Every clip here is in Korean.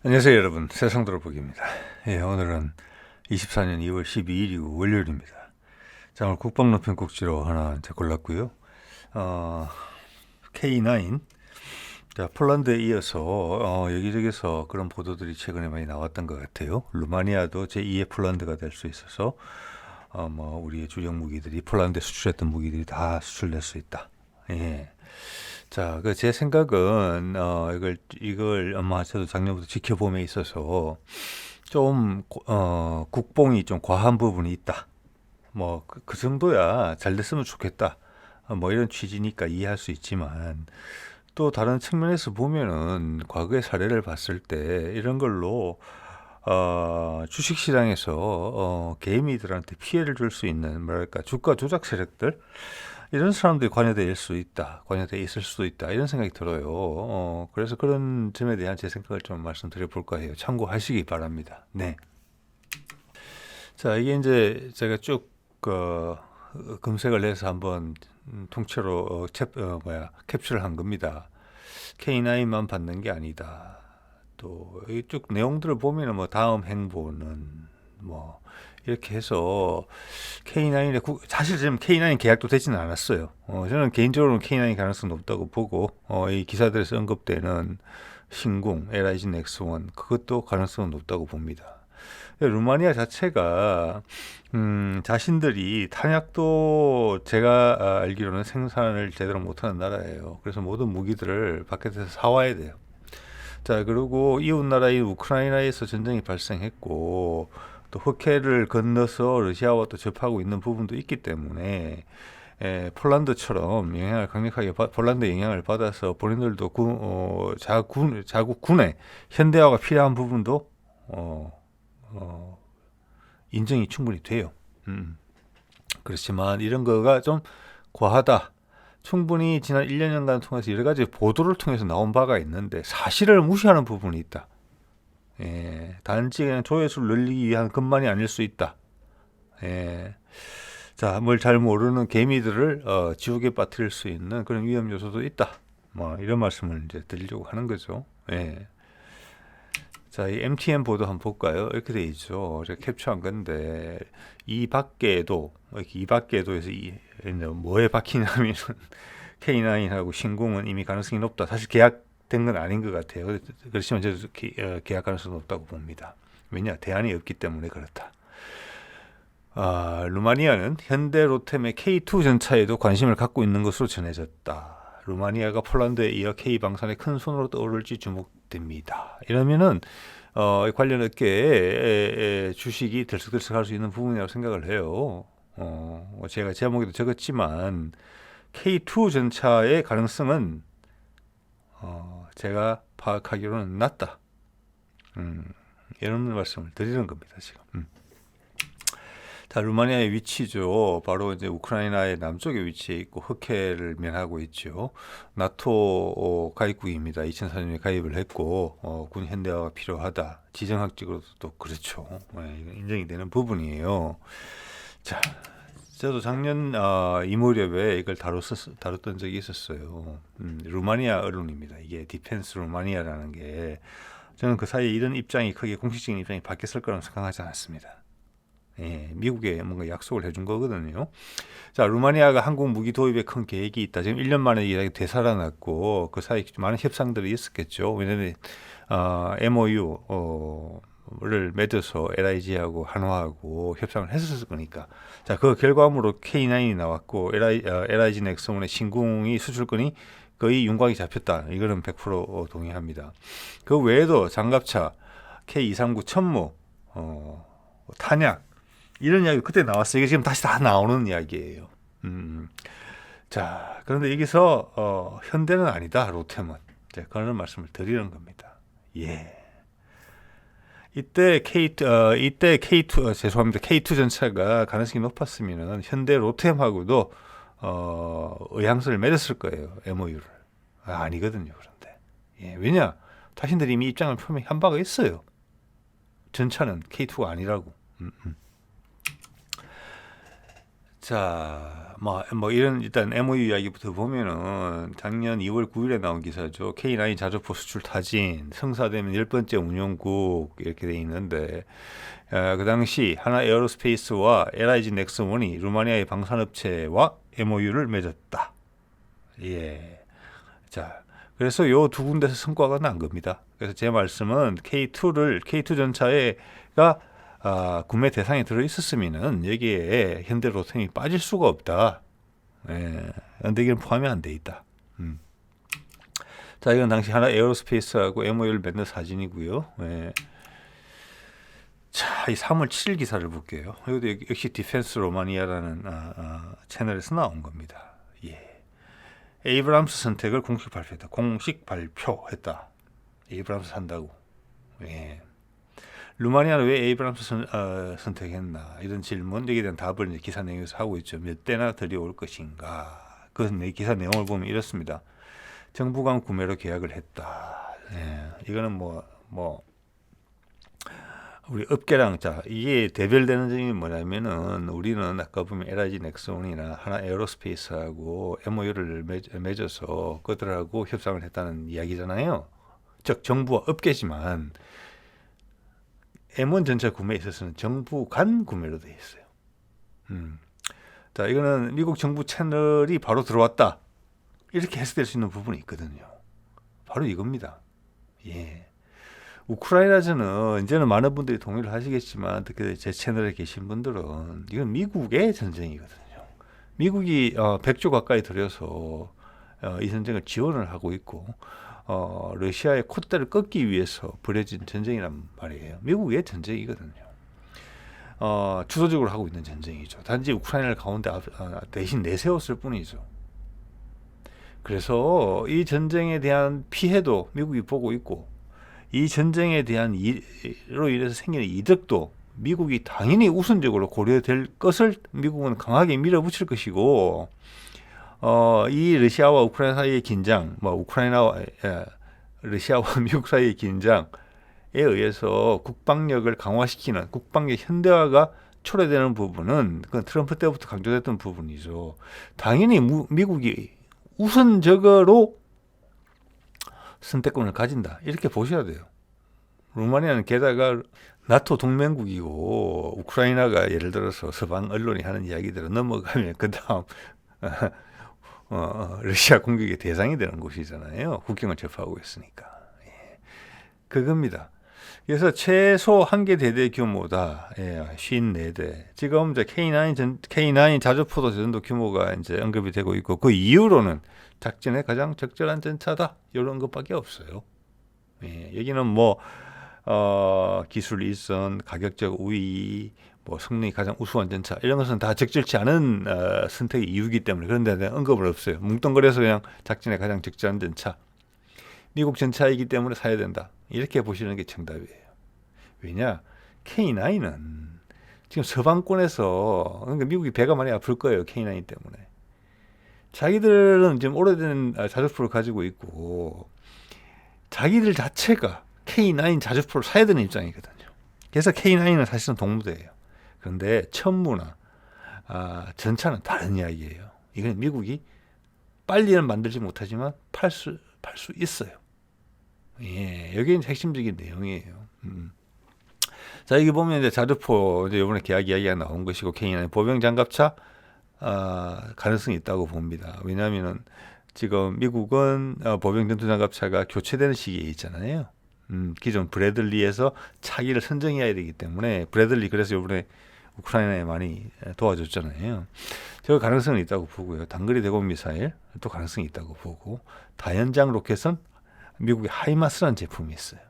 안녕하세요 여러분, 세상 들어보기입니다. 오늘은 24년 2월 12일이고 월요일입니다. 자, 오늘 국방론평 꼭지로 하나 이제 골랐고요. K9, 자, 폴란드에 이어서 여기저기서 그런 보도들이 최근에 많이 나왔던 것 같아요. 루마니아도 제2의 폴란드가 될 수 있어서 우리의 주력 무기들이 폴란드에 수출했던 무기들이 다 수출될 수 있다. 예. 자, 제 생각은 이걸 아마 저도 작년부터 지켜봄에 있어서 좀 국뽕이 좀 과한 부분이 있다. 그 정도야 잘 됐으면 좋겠다. 이런 취지니까 이해할 수 있지만 또 다른 측면에서 보면은 과거의 사례를 봤을 때 이런 걸로 주식시장에서 개미들한테 피해를 줄 수 있는 뭐랄까 주가 조작 세력들 이런 사람들이 관여되어 있을 수도 있다 이런 생각이 들어요. 그래서 그런 점에 대한 제 생각을 좀 말씀드려 볼까 해요. 참고하시기 바랍니다. 네. 자, 이게 이제 제가 쭉 검색을 해서 한번 통째로 캡처를 한 겁니다. K9만 받는 게 아니다. 또 쭉 내용들을 보면은 다음 행보는 이렇게 해서 K9의 사실 지금 K9 계약도 되지는 않았어요. 저는 개인적으로는 K9 가능성이 높다고 보고 이 기사들에서 언급되는 신궁, LIG X1 그것도 가능성은 높다고 봅니다. 루마니아 자체가 자신들이 탄약도 제가 알기로는 생산을 제대로 못하는 나라예요. 그래서 모든 무기들을 밖에서 사와야 돼요. 자, 그리고 이웃 나라인 우크라이나에서 전쟁이 발생했고 또 흑해를 건너서 러시아와 또 접하고 있는 부분도 있기 때문에 폴란드처럼 폴란드 영향을 받아서 본인들도 자국 군의 현대화가 필요한 부분도 인정이 충분히 돼요. 그렇지만 이런 거가 좀 과하다. 충분히 지난 1년간 통해서 여러 가지 보도를 통해서 나온 바가 있는데 사실을 무시하는 부분이 있다. 단지 그냥 조회수를 늘리기 위한 것만이 아닐 수 있다. 자, 뭘 잘 모르는 개미들을 지옥에 빠뜨릴 수 있는 그런 위험 요소도 있다. 이런 말씀을 이제 드리려고 하는 거죠. 자, 이 MTN 보도 한번 볼까요? 이렇게 돼 있죠. 제가 캡처한 건데 이 밖에도 해서 뭐에 박히냐면 K9하고 신궁은 이미 가능성이 높다. 사실 계약된 건 아닌 것 같아요. 그렇지만 저도 계약 가능성이 높다고 봅니다. 왜냐? 대안이 없기 때문에 그렇다. 루마니아는 현대 로템의 K2 전차에도 관심을 갖고 있는 것으로 전해졌다. 루마니아가 폴란드에 이어 K 방산의 큰 손으로 떠오를지 주목됩니다. 이러면은 관련 업계에 주식이 들썩들썩할 수 있는 부분이라고 생각을 해요. 제가 제목에도 적었지만 K2 전차의 가능성은 제가 파악하기로는 낮다. 이런 말씀을 드리는 겁니다, 지금. 자, 루마니아의 위치죠. 바로 이제 우크라이나의 남쪽에 위치해 있고 흑해를 면하고 있죠. 나토 가입국입니다. 2004년에 가입을 했고 군 현대화가 필요하다. 지정학적으로도 또 그렇죠. 인정이 되는 부분이에요. 자, 저도 작년 이 무렵에 이걸 다뤘던 적이 있었어요. 루마니아 언론입니다. 이게 디펜스 루마니아라는 게 저는 그 사이에 이런 입장이 크게 공식적인 입장이 바뀌었을 거라고 생각하지 않았습니다. 미국에 뭔가 약속을 해준 거거든요. 자, 루마니아가 한국 무기 도입에 큰 계획이 있다. 지금 1년 만에 이게 되살아났고 그 사이 많은 협상들이 있었겠죠. 왜냐하면 MOU를 맺어서 LIG하고 한화하고 협상을 했었을 거니까. 자, 그 결과물로 K9이 나왔고 LIG 넥슨의 신궁이 수출권이 거의 윤곽이 잡혔다. 이거는 100% 동의합니다. 그 외에도 장갑차, K239 천무, 탄약 이런 이야기 그때 나왔어요. 이게 지금 다시 다 나오는 이야기예요. 자, 그런데 여기서 현대는 아니다. 로템은 그런 말씀을 드리는 겁니다. 이때 K2 죄송합니다. K2 전차가 가능성이 높았으면은 현대 로템하고도 의향서를 맺었을 거예요. MOU를 아니거든요. 그런데 왜냐? 자신들이 이미 입장을 표명한 바가 있어요. 전차는 K2가 아니라고. 자, 뭐 이런 일단 MOU 이야기부터 보면은 작년 2월 9일에 나온 기사죠. K9 자주포 수출 타진 성사되면 10번째 운용국 이렇게 돼 있는데 그 당시 하나 에어로스페이스와 LIG 넥슨원이 루마니아의 방산업체와 MOU를 맺었다. 예. 자, 그래서 요 두 군데서 성과가 난 겁니다. 그래서 제 말씀은 K2 전차가 구매 대상에 들어 있었으면은 여기에 현대로템이 빠질 수가 없다. 예, 연대기는 포함이 안 돼 있다. 자, 이건 당시 하나 에어로스페이스하고 MOU를 맺는 사진이고요. 예. 자, 이 3월 7일 기사를 볼게요. 이것도 역시 디펜스 로마니아라는 채널에서 나온 겁니다. 예. 에이브람스 선택을 공식 발표했다. 에이브람스 산다고. 예. 루마니아는 왜 에이브람스 선택했나 이런 질문 여기에 대한 답을 이제 기사 내용에서 하고 있죠. 몇 대나 들여올 것인가. 그 기사 내용을 보면 이렇습니다. 정부 간 구매로 계약을 했다. 예. 이거는 우리 업계랑 자 이게 대별되는 점이 뭐냐면은 우리는 아까 보면 LIG 넥슨이나 하나 에어로스페이스하고 MOU를 맺어서 그들하고 협상을 했다는 이야기잖아요. 즉 정부와 업계지만 M1 전차 구매에 있어서는 정부 간 구매로 되어 있어요. 자, 이거는 미국 정부 채널이 바로 들어왔다. 이렇게 해석될 수 있는 부분이 있거든요. 바로 이겁니다. 예. 우크라이나전은 이제는 많은 분들이 동의를 하시겠지만 특히 제 채널에 계신 분들은 이건 미국의 전쟁이거든요. 미국이 100조 가까이 들여서 이 전쟁을 지원을 하고 있고 러시아의 콧대를 꺾기 위해서 벌여진 전쟁이란 말이에요. 미국의 전쟁이거든요. 주도적으로 하고 있는 전쟁이죠. 단지 우크라이나를 가운데 대신 내세웠을 뿐이죠. 그래서 이 전쟁에 대한 피해도 미국이 보고 있고 이 전쟁에 대한 로 인해서 생기는 이득도 미국이 당연히 우선적으로 고려될 것을 미국은 강하게 밀어붙일 것이고 이 러시아와 우크라이나 사이의 긴장, 러시아와 미국 사이의 긴장에 의해서 국방력을 강화시키는 국방력 현대화가 초래되는 부분은 그건 트럼프 때부터 강조됐던 부분이죠. 당연히 미국이 우선적으로 선택권을 가진다. 이렇게 보셔야 돼요. 루마니아는 게다가 나토 동맹국이고 우크라이나가 예를 들어서 서방 언론이 하는 이야기대로 넘어가면 그 다음 러시아 공격의 대상이 되는 곳이잖아요. 국경을 접하고 있으니까. 예. 그겁니다. 그래서 최소 1개 대대 규모다. 예, 54대. 지금 이제 K9 자주포도 전도 규모가 이제 언급이 되고 있고 그 이후로는 작전에 가장 적절한 전차다. 이런 것밖에 없어요. 예, 여기는 기술 일선, 가격적 우위, 성능이 가장 우수한 전차 이런 것은 다 적절치 않은 선택의 이유이기 때문에 그런 데 대한 언급은 없어요. 뭉뚱그려서 그냥 작전에 가장 적절한 전차, 미국 전차이기 때문에 사야 된다. 이렇게 보시는 게 정답이에요. 왜냐? K9은 지금 서방권에서 그러니까 미국이 배가 많이 아플 거예요. K9 때문에. 자기들은 지금 오래된 자주포를 가지고 있고 자기들 자체가 K9 자주포를 사야 되는 입장이거든요. 그래서 K9은 사실은 동무대예요. 그런데 천무나 전차는 다른 이야기예요. 이건 미국이 빨리는 만들지 못하지만 팔 수 있어요. 예, 여기는 핵심적인 내용이에요. 자, 여기 보면 이제 자주포 이제 이번에 계약 이야기가 나온 것이고 K9 보병 장갑차 가능성이 있다고 봅니다. 왜냐하면은 지금 미국은 보병 전투 장갑차가 교체되는 시기에 있잖아요. 기존 브래들리에서 차기를 선정해야 되기 때문에 브래들리 그래서 이번에 우크라이나에 많이 도와줬잖아요. 저 가능성은 있다고 보고요. 단거리 대공 미사일 또 가능성이 있다고 보고 다연장 로켓은 미국의 하이마스라는 제품이 있어요.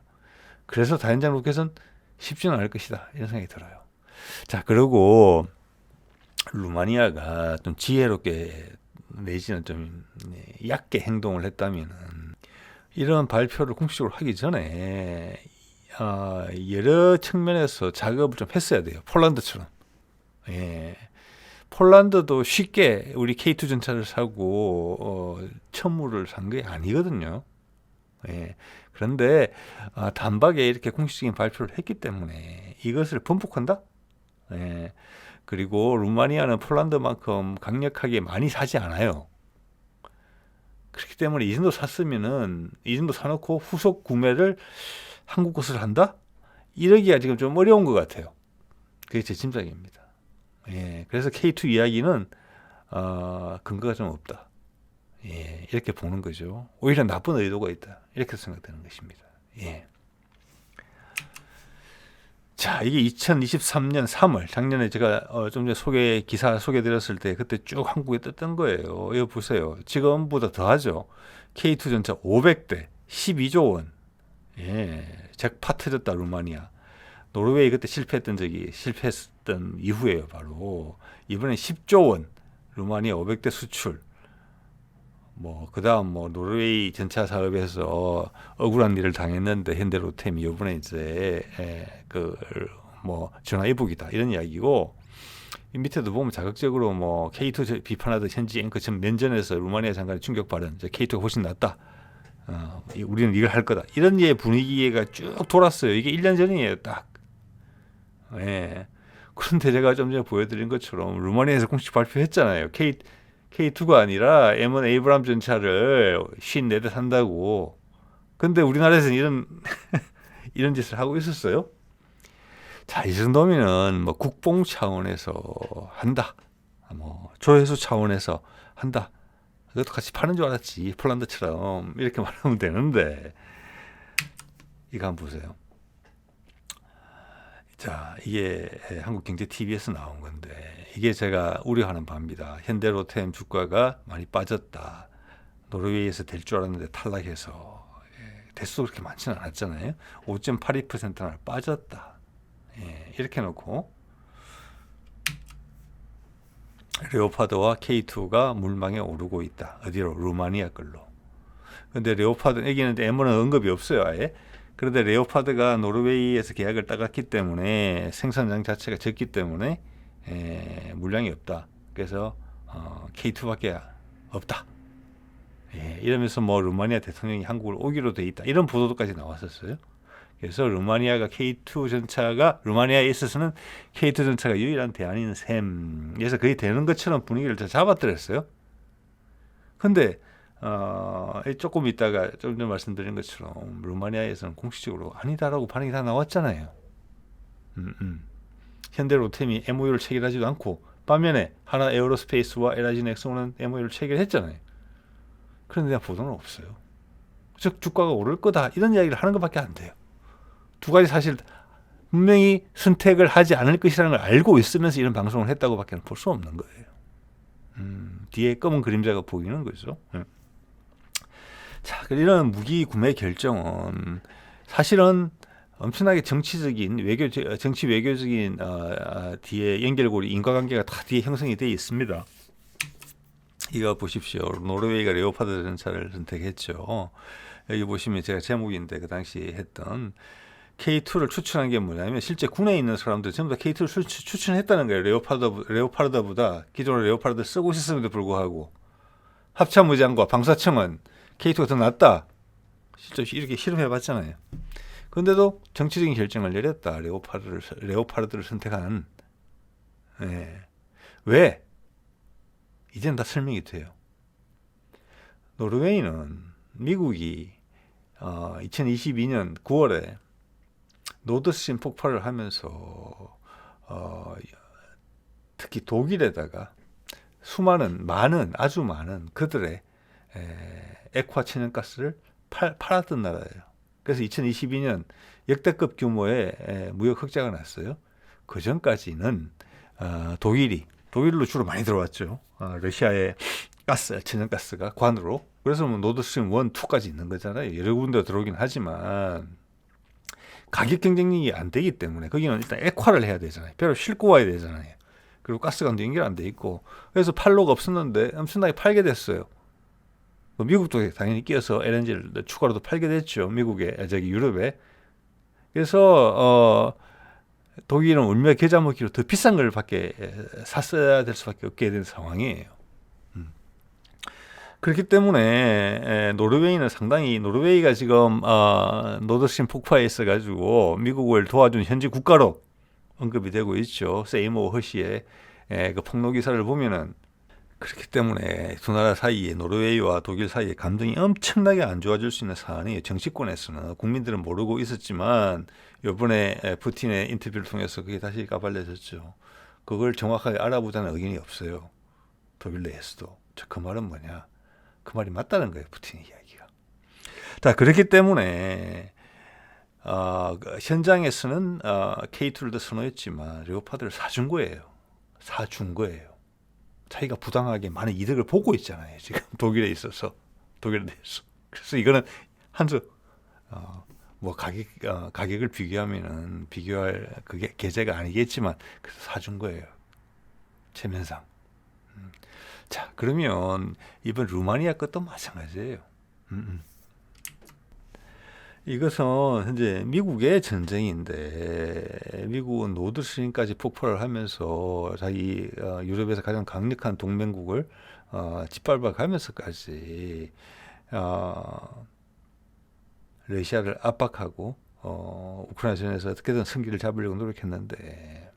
그래서 다연장 로켓은 쉽지는 않을 것이다 이런 생각이 들어요. 자, 그리고 루마니아가 좀 지혜롭게 내지는 좀 얕게 행동을 했다면은 이런 발표를 공식적으로 하기 전에 여러 측면에서 작업을 좀 했어야 돼요. 폴란드처럼. 예. 폴란드도 쉽게 우리 K2 전차를 사고 천무를 산 게 아니거든요. 예. 그런데 단박에 이렇게 공식적인 발표를 했기 때문에 이것을 번복한다? 예. 그리고 루마니아는 폴란드만큼 강력하게 많이 사지 않아요. 그렇기 때문에 이 정도 샀으면은 이 정도 사놓고 후속 구매를 한국 것을 한다? 이러기가 지금 좀 어려운 것 같아요. 그게 제 짐작입니다. 예, 그래서 K2 이야기는 근거가 좀 없다. 예, 이렇게 보는 거죠. 오히려 나쁜 의도가 있다. 이렇게 생각되는 것입니다. 예. 자, 이게 2023년 3월, 작년에 제가 좀 전에 기사 소개드렸을 때 그때 쭉 한국에 떴던 거예요. 이거 보세요. 지금보다 더 하죠. K2 전차 500대, 12조 원. 예, 잭팟 터졌다, 루마니아. 노르웨이 그때 실패했던 이후에요, 바로. 이번엔 10조 원, 루마니아 500대 수출. 그 다음 노르웨이 전차 사업에서 억울한 일을 당했는데 현대로템이 이번에 이제 전화위복이다 이런 이야기고, 이 밑에도 보면 자극적으로 K2 비판하듯 현지 앵커 전 면전에서 루마니아 장관의 충격 발언, K2가 훨씬 낫다. 우리는 이걸 할 거다. 이런 분위기가 쭉 돌았어요. 이게 1년 전이에요, 딱. 예. 그런데 제가 좀 전에 보여드린 것처럼 루마니아에서 공식 발표했잖아요. K2가 아니라 M1 에이브람 전차를 54대 산다고. 근데 우리나라에서는 이런 짓을 하고 있었어요. 자, 이 정도면은 국뽕 차원에서 한다. 조회수 차원에서 한다. 그것도 같이 파는 줄 알았지. 폴란드처럼 이렇게 말하면 되는데, 이거 한번 보세요. 자, 이게 한국경제TV에서 나온 건데, 이게 제가 우려하는 바입니다. 현대로템 주가가 많이 빠졌다. 노르웨이에서 될 줄 알았는데 탈락해서, 대수도 그렇게 많지는 않았잖아요. 5.82%나 빠졌다. 이렇게 놓고 레오파드와 K2가 물망에 오르고 있다. 어디로? 루마니아 걸로. 근데 레오파드, 여기는 M1은 언급이 없어요, 아예. 그런데 레오파드가 노르웨이에서 계약을 따갔기 때문에 생산량 자체가 적기 때문에 물량이 없다. 그래서 K2밖에 없다. 이러면서 루마니아 대통령이 한국을 오기로 돼 있다. 이런 보도도까지 나왔었어요. 그래서 루마니아가 K2 전차가, 루마니아에 있어서는 K2 전차가 유일한 대안인 셈. 그래서 거의 되는 것처럼 분위기를 잡아들였어요. 근데 조금 있다가 좀 전에 말씀드린 것처럼 루마니아에서는 공식적으로 아니다라고 반응이 다 나왔잖아요. 현대로템이 MOU를 체결하지도 않고, 반면에 하나 에어로스페이스와 LIG 넥슨은 MOU를 체결했잖아요. 그런데 보도는 없어요. 즉 주가가 오를 거다 이런 이야기를 하는 것밖에 안 돼요. 두 가지 사실 분명히 선택을 하지 않을 것이라는 걸 알고 있으면서 이런 방송을 했다고밖에 볼 수 없는 거예요. 뒤에 검은 그림자가 보이는 거죠. 자, 이런 무기 구매 결정은 사실은 엄청나게 정치 외교적인 뒤에 연결고리, 인과관계가 다 뒤에 형성이 되어 있습니다. 이거 보십시오. 노르웨이가 레오파드 전차를 선택했죠. 여기 보시면 제가 제목인데 그 당시 했던 K2를 추천한 게 뭐냐면, 실제 군에 있는 사람들 전부 다 K2를 추천했다는 거예요. 레오파르드보다 기존의 레오파르드 쓰고 있었음에도 불구하고 합참의장과 방사청은 K2가 더 낫다. 실제 이렇게 실험해봤잖아요. 그런데도 정치적인 결정을 내렸다. 레오파르드를 선택한. 왜? 이제는 다 설명이 돼요. 노르웨이는 미국이 2022년 9월에 노드스트림 폭발을 하면서 특히 독일에다가 아주 많은 그들의 액화 천연가스를 팔았던 나라예요. 그래서 2022년 역대급 규모의 무역 흑자가 났어요. 그 전까지는 독일로 주로 많이 들어왔죠. 러시아의 천연가스가 관으로. 그래서 노드스트림 1, 2까지 있는 거잖아요. 여러 군데 들어오긴 하지만 가격 경쟁력이 안 되기 때문에 거기는 일단 액화를 해야 되잖아요. 배로 싣고 와야 되잖아요. 그리고 가스관도 연결 안 돼 있고, 그래서 팔로가 없었는데 엄청나게 팔게 됐어요. 미국도 당연히 끼어서 LNG를 추가로도 팔게 됐죠. 유럽에. 그래서 독일은 울며 겨자 먹기로 더 비싼 걸 샀어야 될 수밖에 없게 된 상황이에요. 그렇기 때문에 노르웨이가 지금 노드스트림 폭파에 있어가지고 미국을 도와준 현지 국가로 언급이 되고 있죠. 세이모 허시의 그 폭로 기사를 보면은. 그렇기 때문에 두 나라 사이에, 노르웨이와 독일 사이의 감정이 엄청나게 안 좋아질 수 있는 사안이에요. 정치권에서는. 국민들은 모르고 있었지만 이번에 푸틴의 인터뷰를 통해서 그게 다시 까발려졌죠. 그걸 정확하게 알아보자는 의견이 없어요. 독일 내에서도. 그 말은 뭐냐? 그 말이 맞다는 거예요. 푸틴의 이야기가. 자, 그렇기 때문에 현장에서는 K2를 더 선호했지만 레오파드를 사준 거예요. 사준 거예요. 자기가 부당하게 많은 이득을 보고 있잖아요. 지금 독일에 있어서. 독일에 대해서. 그래서 이거는 한수 뭐 가격을 비교하면은 비교할 그게 계제가 아니겠지만 그래서 사준 거예요. 체면상. 자, 그러면 이번 루마니아 것도 마찬가지예요. 이것은 현재 미국의 전쟁인데 미국은 노드스트림까지 폭발을 하면서 자기 유럽에서 가장 강력한 동맹국을 짓밟아 가면서까지 러시아를 압박하고 우크라이나전에서 어떻게든 승기를 잡으려고 노력했는데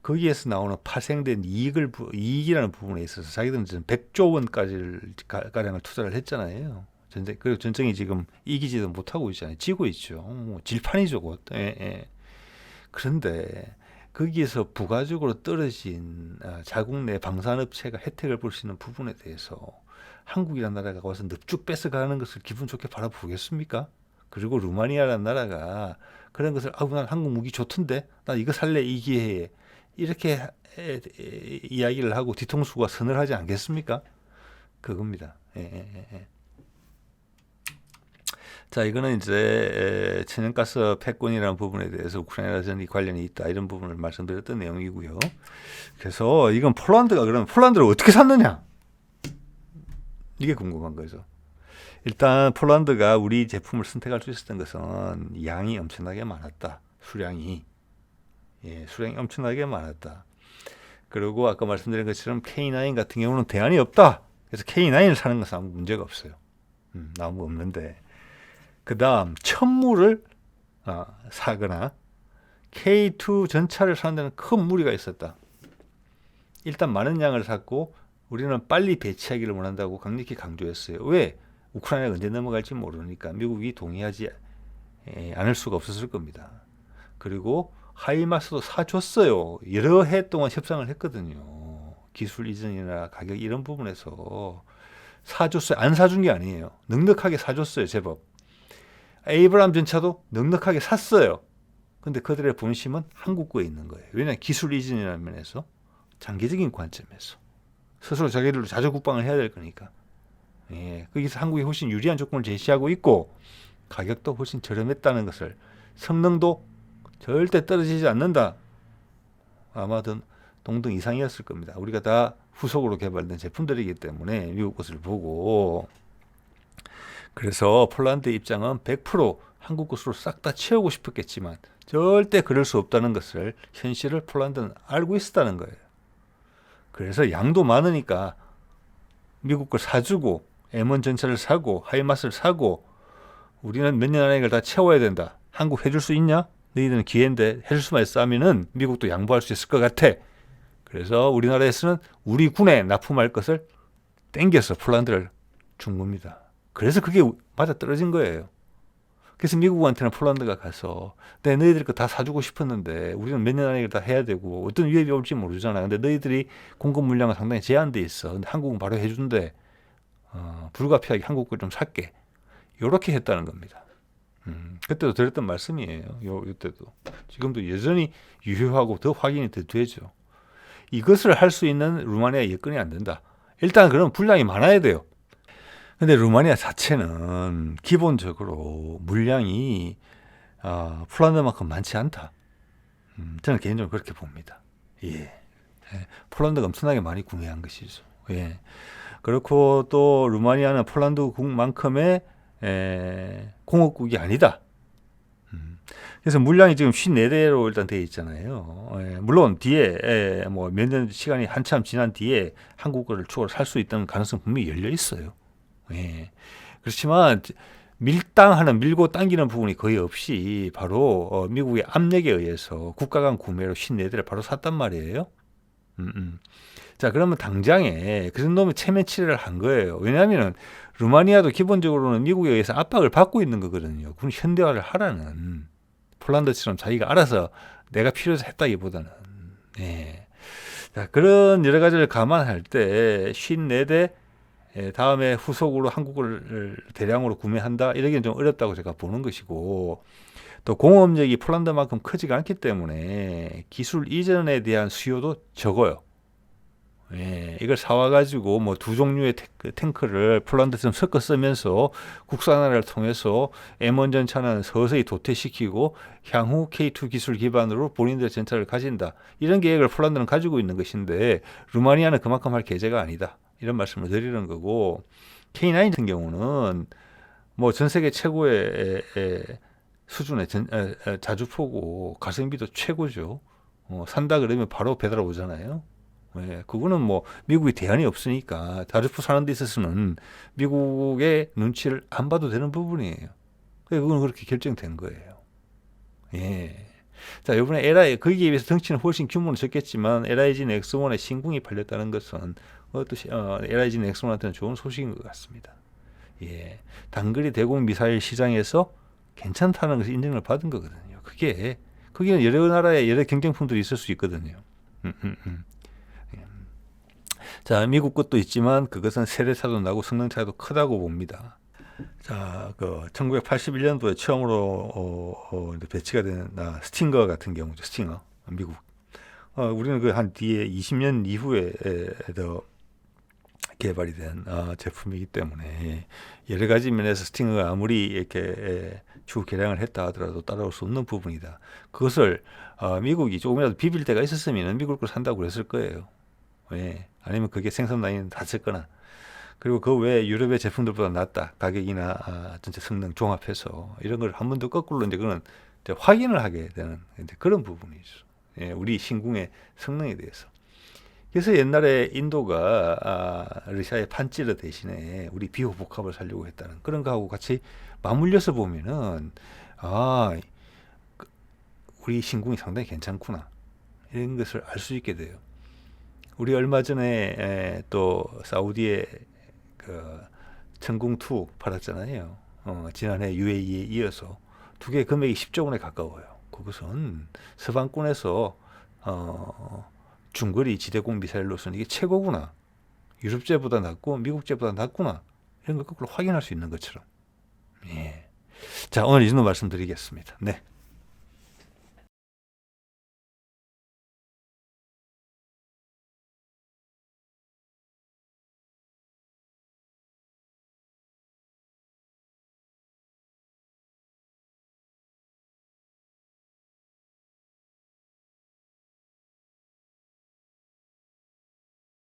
거기에서 나오는 파생된 이익이라는 부분에 있어서 자기들은 지금 100조 원까지를 가량을 투자를 했잖아요. 그리고 전쟁이 지금 이기지도 못하고 있잖아요. 지고 있죠. 질판이죠, 곧. 예. 그런데 거기에서 부가적으로 떨어진 자국 내 방산업체가 혜택을 볼 수 있는 부분에 대해서 한국이라는 나라가 와서 넙죽 뺏어가는 것을 기분 좋게 바라보겠습니까? 그리고 루마니아라는 나라가 그런 것을 난 한국 무기 좋던데 나 이거 살래 이 기회에 이렇게 이야기를 하고 뒤통수가 선을 하지 않겠습니까? 그겁니다. 예. 자, 이거는 이제 천연가스 패권이라는 부분에 대해서 우크라이나전이 관련이 있다 이런 부분을 말씀드렸던 내용이고요. 그래서 이건 그러면 폴란드를 어떻게 샀느냐? 이게 궁금한 거죠. 일단 폴란드가 우리 제품을 선택할 수 있었던 것은 양이 엄청나게 많았다. 수량이 엄청나게 많았다. 그리고 아까 말씀드린 것처럼 K9 같은 경우는 대안이 없다. 그래서 K9을 사는 것은 아무 문제가 없어요. 아무 없는데 그 다음 천물을 사거나 K2 전차를 사는 데는 큰 무리가 있었다. 일단 많은 양을 샀고 우리는 빨리 배치하기를 원한다고 강력히 강조했어요. 왜? 우크라이나가 언제 넘어갈지 모르니까 미국이 동의하지 않을 수가 없었을 겁니다. 그리고 하이마스도 사줬어요. 여러 해 동안 협상을 했거든요. 기술 이전이나 가격 이런 부분에서 사줬어요. 안 사준 게 아니에요. 넉넉하게 사줬어요. 제법. 에이브람 전차도 넉넉하게 샀어요. 근데 그들의 본심은 한국 거에 있는 거예요. 왜냐하면 기술 이전이라는 면에서 장기적인 관점에서 스스로 자기들도 자주 국방을 해야 될 거니까. 거기서 한국이 훨씬 유리한 조건을 제시하고 있고 가격도 훨씬 저렴했다는 것을 성능도 절대 떨어지지 않는다. 아마도 동등 이상이었을 겁니다. 우리가 다 후속으로 개발된 제품들이기 때문에 미국 것을 보고 그래서 폴란드의 입장은 100% 한국 것으로 싹 다 채우고 싶었겠지만 절대 그럴 수 없다는 것을 현실을 폴란드는 알고 있었다는 거예요. 그래서 양도 많으니까 미국 걸 사주고 M1 전차를 사고 하이마스를 사고 우리는 몇 년 안에 이걸 다 채워야 된다. 한국 해줄 수 있냐? 너희들은 기회인데 해줄 수만 있어 하면은 미국도 양보할 수 있을 것 같아. 그래서 우리나라에서는 우리 군에 납품할 것을 땡겨서 폴란드를 준 겁니다. 그래서 그게 맞아 떨어진 거예요. 그래서 미국한테는 폴란드가 가서 너희들 거 다 사주고 싶었는데 우리는 몇 년 안에 다 해야 되고 어떤 위협이 올지 모르잖아. 근데 너희들이 공급 물량은 상당히 제한돼 있어. 근데 한국은 바로 해준대. 불가피하게 한국 걸 좀 살게. 이렇게 했다는 겁니다. 그때도 드렸던 말씀이에요. 이때도. 지금도 여전히 유효하고 더 확인이 더 되죠. 이것을 할 수 있는 루마니아 여건이 안 된다. 일단 그럼 분량이 많아야 돼요. 근데 루마니아 자체는 기본적으로 물량이 폴란드만큼 많지 않다. 저는 개인적으로 그렇게 봅니다. 폴란드가 엄청나게 많이 구매한 것이죠. 그렇고 또 루마니아는 폴란드국만큼의 공업국이 아니다. 그래서 물량이 지금 54대로 일단 되어 있잖아요. 물론 뒤에 뭐 몇 년 시간이 한참 지난 뒤에 한국 거를 추가로 살 수 있다는 가능성 분명히 열려 있어요. 그렇지만 밀당하는 밀고 당기는 부분이 거의 없이 바로 미국의 압력에 의해서 국가 간 구매로 54대를 바로 샀단 말이에요. 자, 그러면 당장에 그 정도면 체면 치레를 한 거예요. 왜냐하면 루마니아도 기본적으로는 미국에 의해서 압박을 받고 있는 거거든요. 그럼 현대화를 하라는, 폴란드처럼 자기가 알아서 내가 필요해서 했다기보다는. 예. 자, 그런 여러 가지를 감안할 때 54대 다음에 후속으로 한국을 대량으로 구매한다, 이러기는 좀 어렵다고 제가 보는 것이고, 또 공업력이 폴란드만큼 크지가 않기 때문에 기술 이전에 대한 수요도 적어요. 예, 이걸 사와가지고 뭐 두 종류의 탱크를 폴란드처럼 섞어 쓰면서 국산화를 통해서 M1 전차는 서서히 도태시키고 향후 K2 기술 기반으로 본인들의 전차를 가진다, 이런 계획을 폴란드는 가지고 있는 것인데 루마니아는 그만큼 할 계제가 아니다, 이런 말씀을 드리는 거고, K9 같은 경우는 뭐 전 세계 최고의 수준의 자주포고 가성비도 최고죠. 산다 그러면 바로 배달 오잖아요. 예, 그거는 뭐 미국이 대안이 없으니까 자주포 사는 데 있어서는 미국의 눈치를 안 봐도 되는 부분이에요. 그건 그렇게 결정된 거예요. 예. 자, 이번에 거기에 비해서 덩치는 훨씬 규모는 적겠지만 LIG X1의 신궁이 팔렸다는 것은 LIG X1한테는 좋은 소식인 것 같습니다. 예. 단거리 대공 미사일 시장에서 괜찮다는 것을 인정을 받은 거거든요. 거기는 여러 나라의 여러 경쟁품들이 있을 수 있거든요. 자, 미국 것도 있지만 그것은 세대 차도 나고 성능 차이도 크다고 봅니다. 자, 1981년도에 처음으로 배치가 된 스팅거 같은 경우죠. 스팅어, 미국. 우리는 그 한 뒤에 20년 이후에 더 개발이 된 제품이기 때문에 여러 가지 면에서 스팅어가 아무리 이렇게 주 개량을 했다 하더라도 따라올 수 없는 부분이다. 그것을 미국이 조금이라도 비빌 때가 있었으면 미국 걸 산다고 그랬을 거예요. 예. 아니면 그게 생산 라인은 닫혔거나, 그리고 그 외에 유럽의 제품들보다 낫다, 가격이나 전체 성능 종합해서, 이런 걸 한 번 더 거꾸로 이제 그는 이제 확인을 하게 되는 이제 그런 부분이죠. 예, 우리 신궁의 성능에 대해서. 그래서 옛날에 인도가 러시아의 판찌르 대신에 우리 비호복합을 살려고 했다는 그런 거하고 같이 맞물려서 보면은 우리 신궁이 상당히 괜찮구나, 이런 것을 알 수 있게 돼요. 우리 얼마 전에 또 사우디의 천궁2 팔았잖아요. 지난해 UAE에 이어서 두 개 금액이 10조 원에 가까워요. 그것은 서방권에서 중거리 지대공 미사일로서는 이게 최고구나, 유럽제보다 낫고 미국제보다 낫구나, 이런 걸 거꾸로 확인할 수 있는 것처럼. 예. 자, 오늘 이 정도 말씀드리겠습니다. 네.